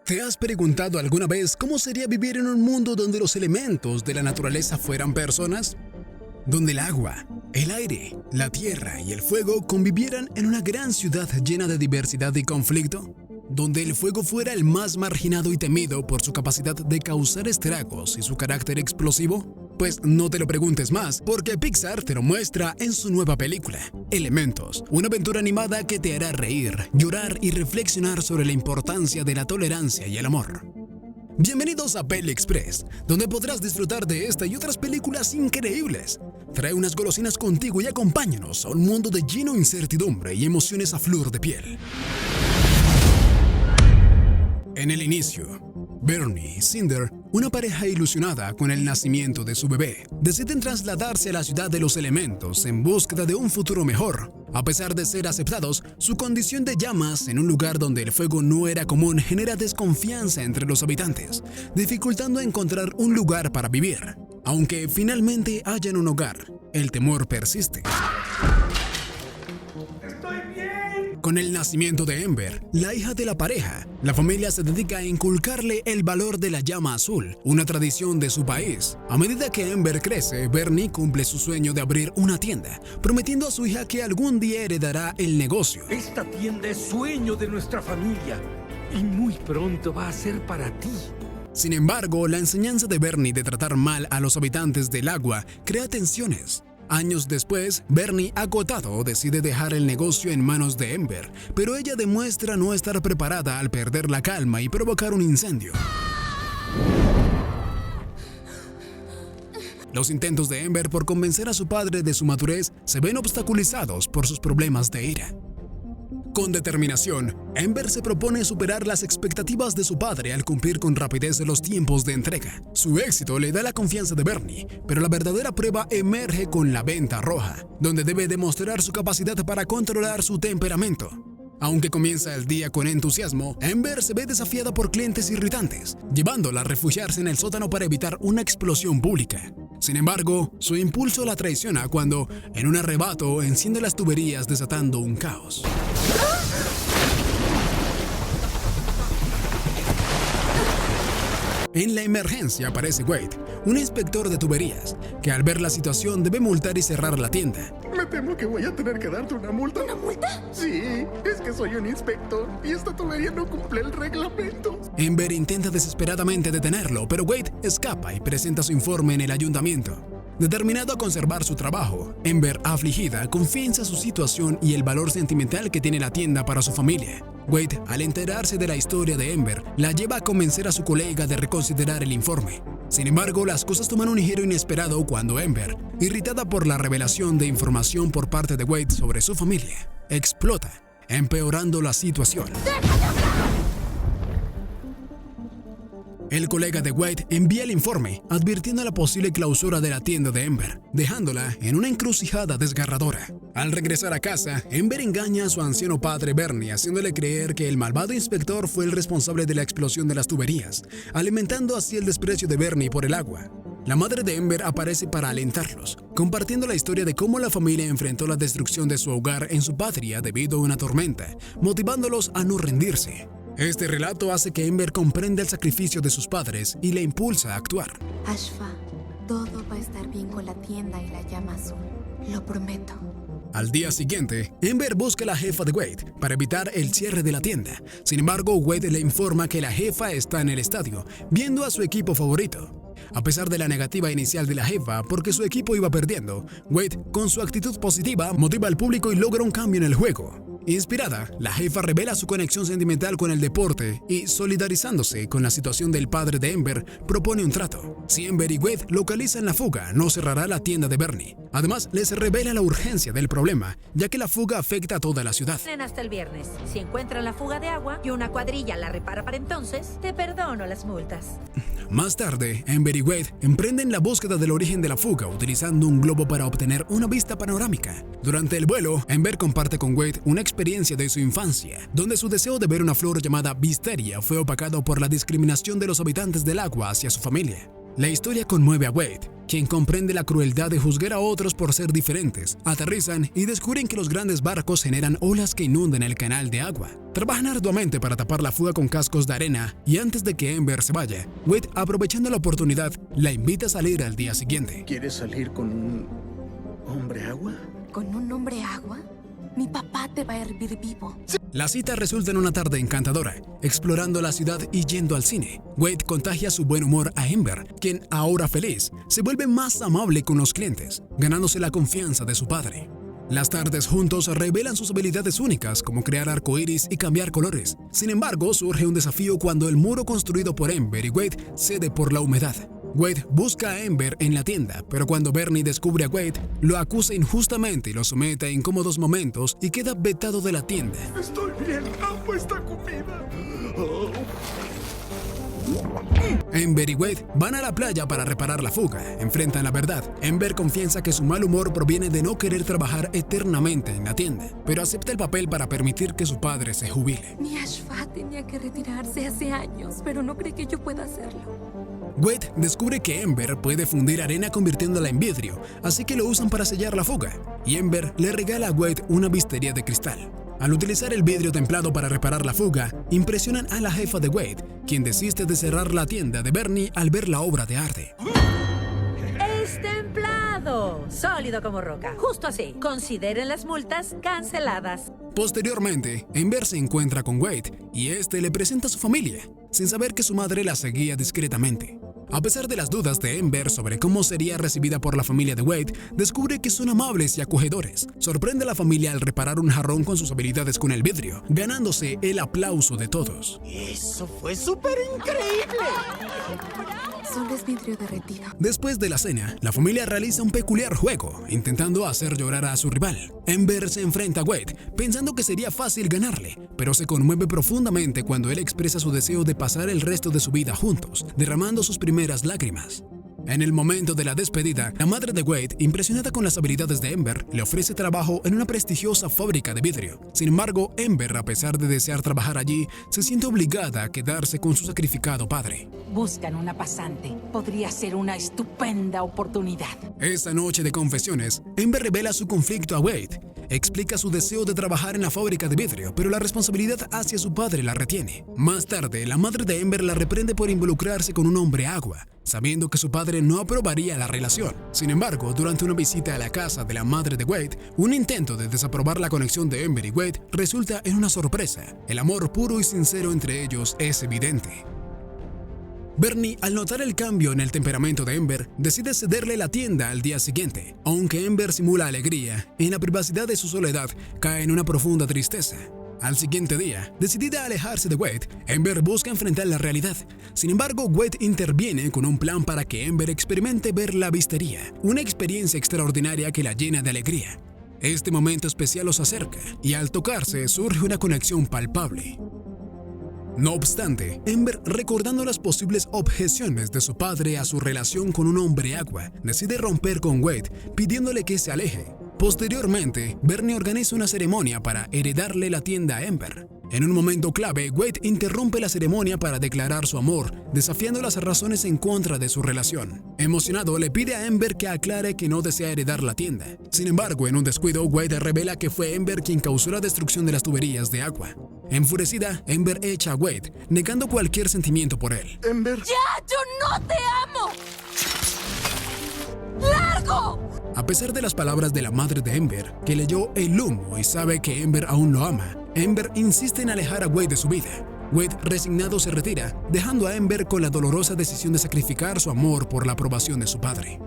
¿Te has preguntado alguna vez cómo sería vivir en un mundo donde los elementos de la naturaleza fueran personas? Donde el agua, el aire, la tierra y el fuego convivieran en una gran ciudad llena de diversidad y conflicto? Donde el fuego fuera el más marginado y temido por su capacidad de causar estragos y su carácter explosivo? Pues no te lo preguntes más, porque Pixar te lo muestra en su nueva película, Elementos, una aventura animada que te hará reír, llorar y reflexionar sobre la importancia de la tolerancia y el amor. Bienvenidos a Peli Express, donde podrás disfrutar de esta y otras películas increíbles. Trae unas golosinas contigo y acompáñanos a un mundo de lleno de incertidumbre y emociones a flor de piel. En el inicio, Bernie y Cinder, una pareja ilusionada con el nacimiento de su bebé, deciden trasladarse a la ciudad de los elementos en búsqueda de un futuro mejor. A pesar de ser aceptados, su condición de llamas en un lugar donde el fuego no era común genera desconfianza entre los habitantes, dificultando encontrar un lugar para vivir. Aunque finalmente hallan un hogar, el temor persiste. Con el nacimiento de Ember, la hija de la pareja, la familia se dedica a inculcarle el valor de la llama azul, una tradición de su país. A medida que Ember crece, Bernie cumple su sueño de abrir una tienda, prometiendo a su hija que algún día heredará el negocio. Esta tienda es sueño de nuestra familia y muy pronto va a ser para ti. Sin embargo, la enseñanza de Bernie de tratar mal a los habitantes del agua crea tensiones. Años después, Bernie, agotado, decide dejar el negocio en manos de Ember, pero ella demuestra no estar preparada al perder la calma y provocar un incendio. Los intentos de Ember por convencer a su padre de su madurez se ven obstaculizados por sus problemas de ira. Con determinación, Ember se propone superar las expectativas de su padre al cumplir con rapidez los tiempos de entrega. Su éxito le da la confianza de Bernie, pero la verdadera prueba emerge con la venta roja, donde debe demostrar su capacidad para controlar su temperamento. Aunque comienza el día con entusiasmo, Ember se ve desafiada por clientes irritantes, llevándola a refugiarse en el sótano para evitar una explosión pública. Sin embargo, su impulso la traiciona cuando, en un arrebato, enciende las tuberías desatando un caos. En la emergencia aparece Wade, un inspector de tuberías, que al ver la situación debe multar y cerrar la tienda. Me temo que voy a tener que darte una multa. ¿Una multa? Sí, es que soy un inspector y esta tubería no cumple el reglamento. Ember intenta desesperadamente detenerlo, pero Wade escapa y presenta su informe en el ayuntamiento. Determinado a conservar su trabajo, Ember, afligida, confiesa su situación y el valor sentimental que tiene la tienda para su familia. Wade, al enterarse de la historia de Ember, la lleva a convencer a su colega de reconsiderar el informe. Sin embargo, las cosas toman un giro inesperado cuando Ember, irritada por la revelación de información por parte de Wade sobre su familia, explota, empeorando la situación. El colega de Wade envía el informe advirtiendo la posible clausura de la tienda de Ember, dejándola en una encrucijada desgarradora. Al regresar a casa, Ember engaña a su anciano padre Bernie, haciéndole creer que el malvado inspector fue el responsable de la explosión de las tuberías, alimentando así el desprecio de Bernie por el agua. La madre de Ember aparece para alentarlos, compartiendo la historia de cómo la familia enfrentó la destrucción de su hogar en su patria debido a una tormenta, motivándolos a no rendirse. Este relato hace que Ember comprenda el sacrificio de sus padres y le impulsa a actuar. Ashfa, todo va a estar bien con la tienda y la llama azul. Lo prometo. Al día siguiente, Ember busca a la jefa de Wade para evitar el cierre de la tienda. Sin embargo, Wade le informa que la jefa está en el estadio, viendo a su equipo favorito. A pesar de la negativa inicial de la jefa porque su equipo iba perdiendo, Wade, con su actitud positiva, motiva al público y logra un cambio en el juego. Inspirada, la jefa revela su conexión sentimental con el deporte y, solidarizándose con la situación del padre de Ember, propone un trato. Si Ember y Wade localizan la fuga, no cerrará la tienda de Bernie. Además, les revela la urgencia del problema, ya que la fuga afecta a toda la ciudad. Tienen hasta el viernes. Si encuentran la fuga de agua y una cuadrilla la repara para entonces, te perdono las multas. Más tarde, Ember y Wade emprenden la búsqueda del origen de la fuga utilizando un globo para obtener una vista panorámica. Durante el vuelo, Ember comparte con Wade una experiencia de su infancia, donde su deseo de ver una flor llamada Wisteria fue opacado por la discriminación de los habitantes del agua hacia su familia. La historia conmueve a Wade, quien comprende la crueldad de juzgar a otros por ser diferentes. Aterrizan y descubren que los grandes barcos generan olas que inundan el canal de agua. Trabajan arduamente para tapar la fuga con cascos de arena y antes de que Ember se vaya, Wade, aprovechando la oportunidad, la invita a salir al día siguiente. ¿Quieres salir con un hombre agua? ¿Con un hombre agua? Mi papá te va a hervir vivo. La cita resulta en una tarde encantadora, explorando la ciudad y yendo al cine. Wade contagia su buen humor a Ember, quien, ahora feliz, se vuelve más amable con los clientes, ganándose la confianza de su padre. Las tardes juntos revelan sus habilidades únicas, como crear arcoíris y cambiar colores. Sin embargo, surge un desafío cuando el muro construido por Ember y Wade cede por la humedad. Wade busca a Ember en la tienda, pero cuando Bernie descubre a Wade, lo acusa injustamente y lo somete a incómodos momentos y queda vetado de la tienda. Estoy bien, amo esta comida. Oh. Ember y Wade van a la playa para reparar la fuga. Enfrentan la verdad. Ember confiesa que su mal humor proviene de no querer trabajar eternamente en la tienda, pero acepta el papel para permitir que su padre se jubile. Mi Ashfa tenía que retirarse hace años, pero no cree que yo pueda hacerlo. Wade descubre que Ember puede fundir arena convirtiéndola en vidrio, así que lo usan para sellar la fuga, y Ember le regala a Wade una bistería de cristal. Al utilizar el vidrio templado para reparar la fuga, impresionan a la jefa de Wade, quien desiste de cerrar la tienda de Bernie al ver la obra de arte. ¡Es templado! Sólido como roca. Justo así. Consideren las multas canceladas. Posteriormente, Ember se encuentra con Wade y este le presenta a su familia, sin saber que su madre la seguía discretamente. A pesar de las dudas de Ember sobre cómo sería recibida por la familia de Wade, descubre que son amables y acogedores. Sorprende a la familia al reparar un jarrón con sus habilidades con el vidrio, ganándose el aplauso de todos. ¡Eso fue súper increíble! Solo es vidrio derretido. Después de la cena, la familia realiza un peculiar juego, intentando hacer llorar a su rival. Ember se enfrenta a Wade, pensando que sería fácil ganarle, pero se conmueve profundamente cuando él expresa su deseo de pasar el resto de su vida juntos, derramando sus primeras lágrimas. En el momento de la despedida, la madre de Wade, impresionada con las habilidades de Ember, le ofrece trabajo en una prestigiosa fábrica de vidrio. Sin embargo, Ember, a pesar de desear trabajar allí, se siente obligada a quedarse con su sacrificado padre. Buscan una pasante. Podría ser una estupenda oportunidad. Esa noche de confesiones, Ember revela su conflicto a Wade. Explica su deseo de trabajar en la fábrica de vidrio, pero la responsabilidad hacia su padre la retiene. Más tarde, la madre de Ember la reprende por involucrarse con un hombre agua, sabiendo que su padre no aprobaría la relación. Sin embargo, durante una visita a la casa de la madre de Wade, un intento de desaprobar la conexión de Ember y Wade resulta en una sorpresa. El amor puro y sincero entre ellos es evidente. Bernie, al notar el cambio en el temperamento de Ember, decide cederle la tienda al día siguiente. Aunque Ember simula alegría, en la privacidad de su soledad cae en una profunda tristeza. Al siguiente día, decidida a alejarse de Wade, Ember busca enfrentar la realidad. Sin embargo, Wade interviene con un plan para que Ember experimente ver la vistería, una experiencia extraordinaria que la llena de alegría. Este momento especial los acerca, y al tocarse surge una conexión palpable. No obstante, Ember, recordando las posibles objeciones de su padre a su relación con un hombre agua, decide romper con Wade, pidiéndole que se aleje. Posteriormente, Bernie organiza una ceremonia para heredarle la tienda a Ember. En un momento clave, Wade interrumpe la ceremonia para declarar su amor, desafiando las razones en contra de su relación. Emocionado, le pide a Ember que aclare que no desea heredar la tienda. Sin embargo, en un descuido, Wade revela que fue Ember quien causó la destrucción de las tuberías de agua. Enfurecida, Ember echa a Wade, negando cualquier sentimiento por él. Ember. ¡Ya! ¡Yo no te amo! ¡Largo! A pesar de las palabras de la madre de Ember, que leyó el humo y sabe que Ember aún lo ama, Ember insiste en alejar a Wade de su vida. Wade, resignado, se retira, dejando a Ember con la dolorosa decisión de sacrificar su amor por la aprobación de su padre.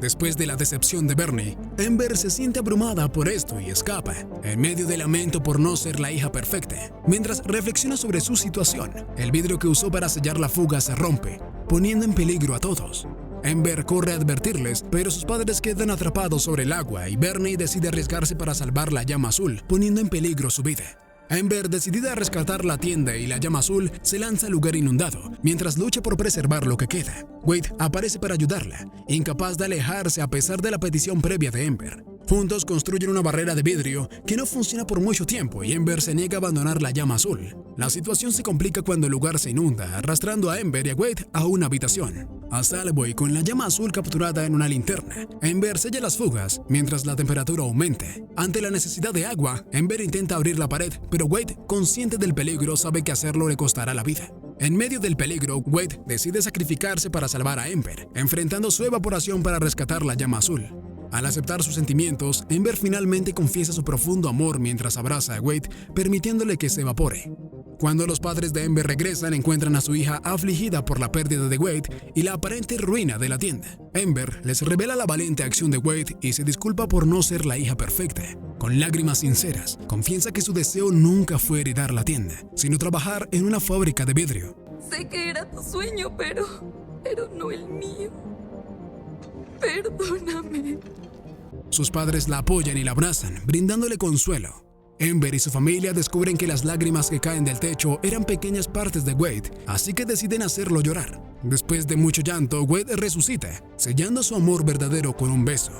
Después de la decepción de Bernie, Ember se siente abrumada por esto y escapa, en medio del lamento por no ser la hija perfecta. Mientras reflexiona sobre su situación, el vidrio que usó para sellar la fuga se rompe, poniendo en peligro a todos. Ember corre a advertirles, pero sus padres quedan atrapados sobre el agua y Bernie decide arriesgarse para salvar la llama azul, poniendo en peligro su vida. Ember, decidida a rescatar la tienda y la llama azul, se lanza al lugar inundado, mientras lucha por preservar lo que queda. Wade aparece para ayudarla, incapaz de alejarse a pesar de la petición previa de Ember. Juntos construyen una barrera de vidrio que no funciona por mucho tiempo y Ember se niega a abandonar la llama azul. La situación se complica cuando el lugar se inunda, arrastrando a Ember y a Wade a una habitación. A salvo y con la llama azul capturada en una linterna, Ember sella las fugas mientras la temperatura aumenta. Ante la necesidad de agua, Ember intenta abrir la pared, pero Wade, consciente del peligro, sabe que hacerlo le costará la vida. En medio del peligro, Wade decide sacrificarse para salvar a Ember, enfrentando su evaporación para rescatar la llama azul. Al aceptar sus sentimientos, Ember finalmente confiesa su profundo amor mientras abraza a Wade, permitiéndole que se evapore. Cuando los padres de Ember regresan, encuentran a su hija afligida por la pérdida de Wade y la aparente ruina de la tienda. Ember les revela la valiente acción de Wade y se disculpa por no ser la hija perfecta. Con lágrimas sinceras, confiesa que su deseo nunca fue heredar la tienda, sino trabajar en una fábrica de vidrio. Sé que era tu sueño, pero no el mío. Perdóname. Sus padres la apoyan y la abrazan, brindándole consuelo. Ember y su familia descubren que las lágrimas que caen del techo eran pequeñas partes de Wade, así que deciden hacerlo llorar. Después de mucho llanto, Wade resucita, sellando su amor verdadero con un beso.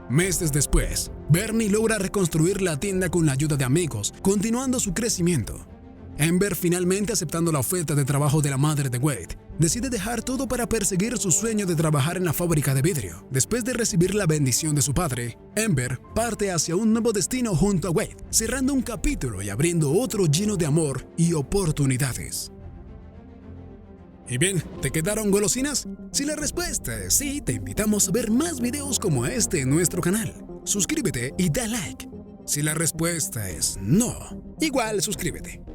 Meses después, Bernie logra reconstruir la tienda con la ayuda de amigos, continuando su crecimiento. Ember, finalmente aceptando la oferta de trabajo de la madre de Wade, decide dejar todo para perseguir su sueño de trabajar en la fábrica de vidrio. Después de recibir la bendición de su padre, Ember parte hacia un nuevo destino junto a Wade, cerrando un capítulo y abriendo otro lleno de amor y oportunidades. ¿Y bien, te quedaron golosinas? Si la respuesta es sí, te invitamos a ver más videos como este en nuestro canal. Suscríbete y da like. Si la respuesta es no, igual suscríbete.